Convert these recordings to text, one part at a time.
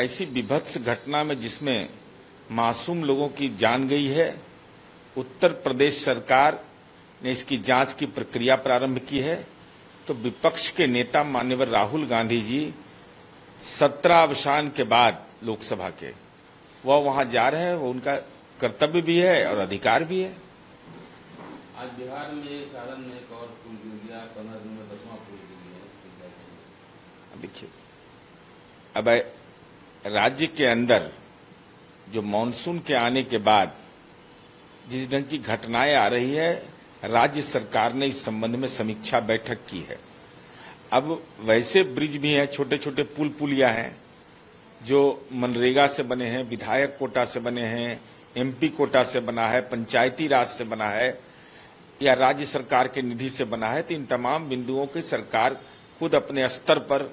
ऐसी विभत्स घटना में जिसमें मासूम लोगों की जान गई है, उत्तर प्रदेश सरकार ने इसकी जांच की प्रक्रिया प्रारंभ की है, तो विपक्ष के नेता माननीय राहुल गांधी जी 17 अवसान के बाद लोकसभा के वह वहां जा रहे हैं, वो उनका कर्तव्य भी है और अधिकार भी है। आज बिहार में सारण में एक और पुल गिर गया, कनर में 10वां पुल गिर गया। देखिए, अब राज्य के अंदर जो मानसून के आने के बाद जिस ढंग की घटनाएं आ रही है, राज्य सरकार ने इस संबंध में समीक्षा बैठक की है। अब वैसे ब्रिज भी हैं, छोटे छोटे पुल पुलिया हैं जो मनरेगा से बने हैं, विधायक कोटा से बने हैं, एमपी कोटा से बना है, पंचायती राज से बना है या राज्य सरकार के निधि से बना है। तो इन तमाम बिंदुओं की सरकार खुद अपने स्तर पर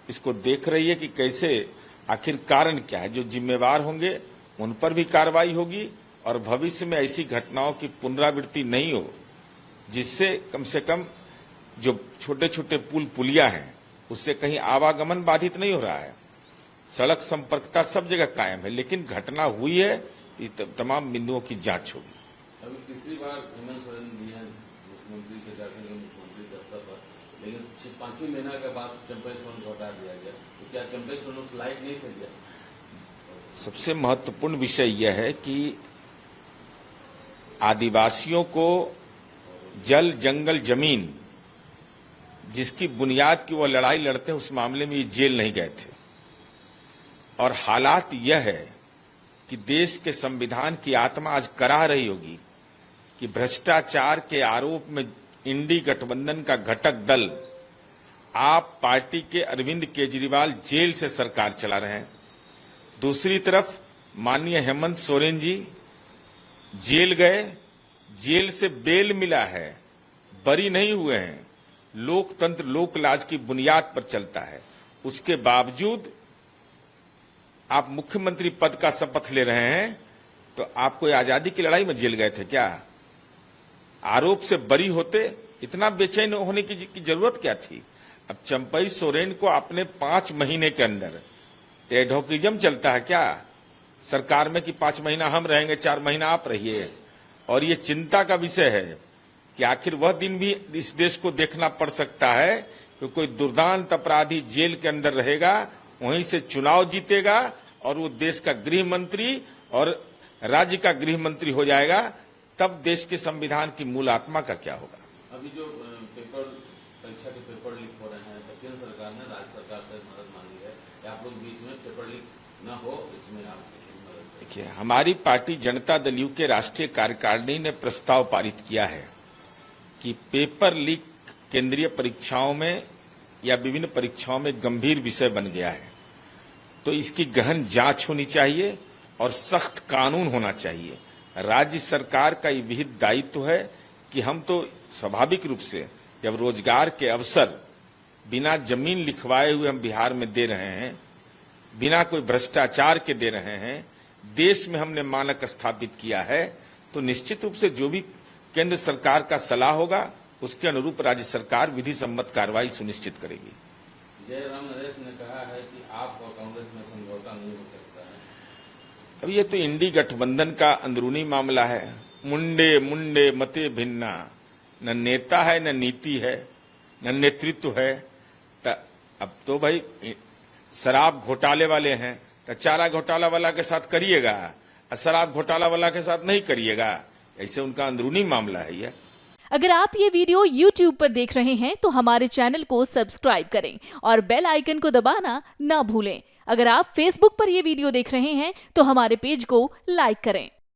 इसको देख रही है कि कैसे, आखिर कारण क्या है। जो जिम्मेवार होंगे उन पर भी कार्रवाई होगी और भविष्य में ऐसी घटनाओं की पुनरावृत्ति नहीं हो, जिससे कम से कम जो छोटे छोटे पुल पुलिया हैं उससे कहीं आवागमन बाधित नहीं हो रहा है। सड़क संपर्कता सब जगह कायम है, लेकिन घटना हुई है, तमाम बिंदुओं की जांच होगी। अभी तीसरी बार हेमंत सोरेन जी हैं मुख्यमंत्री के मुख्यमंत्री के स्तर पर, लेकिन 5वें महीना के बाद चंपई सोरेन को हटा दिया गया। तो क्या चंपई सोरेन उस लायक नहीं थे क्या? सबसे महत्वपूर्ण विषय यह है कि आदिवासियों को जल, जंगल, जमीन जिसकी बुनियाद की वो लड़ाई लड़ते हैं, उस मामले में ये जेल नहीं गए थे। और हालात यह है कि देश के संविधान की आत्मा आज कराह रही होगी कि भ्रष्टाचार के आरोप में इंडी गठबंधन का घटक दल आप पार्टी के अरविंद केजरीवाल जेल से सरकार चला रहे हैं। दूसरी तरफ माननीय हेमंत सोरेन जी जेल गए, जेल से बेल मिला है, बरी नहीं हुए हैं। लोकतंत्र लोकलाज की बुनियाद पर चलता है, उसके बावजूद आप मुख्यमंत्री पद का शपथ ले रहे हैं, तो आप कोई आजादी की लड़ाई में जेल गए थे क्या? आरोप से बरी होते, इतना बेचैन होने की जरूरत क्या थी? अब चंपई सोरेन को आपने 5 महीने के अंदर, एडहोकिज्म चलता है क्या सरकार में कि 5 महीना हम रहेंगे, 4 महीना आप रहिए? और ये चिंता का विषय है कि आखिर वह दिन भी इस देश को देखना पड़ सकता है कि कोई दुर्दांत अपराधी जेल के अंदर रहेगा, वहीं से चुनाव जीतेगा और वो देश का गृह मंत्री और राज्य का गृह मंत्री हो जाएगा, तब देश के संविधान की मूल आत्मा का क्या होगा? अभी जो परीक्षा के पेपर लीक हो रहे हैं, तो केंद्र सरकार ने राज्य सरकार से मदद मांगी है कि आप लोग बीच में पेपर लीक न हो, इसमें आप मदद। देखिए, हमारी पार्टी जनता दल यू के राष्ट्रीय कार्यकारिणी ने प्रस्ताव पारित किया है कि पेपर लीक केंद्रीय परीक्षाओं में या विभिन्न परीक्षाओं में गंभीर विषय बन गया है, तो इसकी गहन जांच होनी चाहिए और सख्त कानून होना चाहिए। राज्य सरकार का ये विहित दायित्व है कि हम तो स्वाभाविक रूप से जब रोजगार के अवसर बिना जमीन लिखवाए हुए हम बिहार में दे रहे हैं, बिना कोई भ्रष्टाचार के दे रहे हैं, देश में हमने मानक स्थापित किया है, तो निश्चित रूप से जो भी केंद्र सरकार का सलाह होगा उसके अनुरूप राज्य सरकार विधि सम्मत कार्रवाई सुनिश्चित करेगी। जयराम नरेश ने कहा है कि आप और कांग्रेस में समझौता नहीं हो सकता है। अब ये तो इंडी गठबंधन का अंदरूनी मामला है। मुंडे मुंडे मते भिन्ना, न नेता है, न नीति है, न नेतृत्व है। अब तो भाई शराब घोटाले वाले हैं तो चारा घोटाला वाला के साथ करिएगा और शराब घोटाला वाला के साथ नहीं करिएगा, ऐसे उनका अंदरूनी मामला है ये। अगर आप ये वीडियो YouTube पर देख रहे हैं तो हमारे चैनल को सब्सक्राइब करें और बेल आइकन को दबाना ना भूलें। अगर आप Facebook पर ये वीडियो देख रहे हैं तो हमारे पेज को लाइक करें।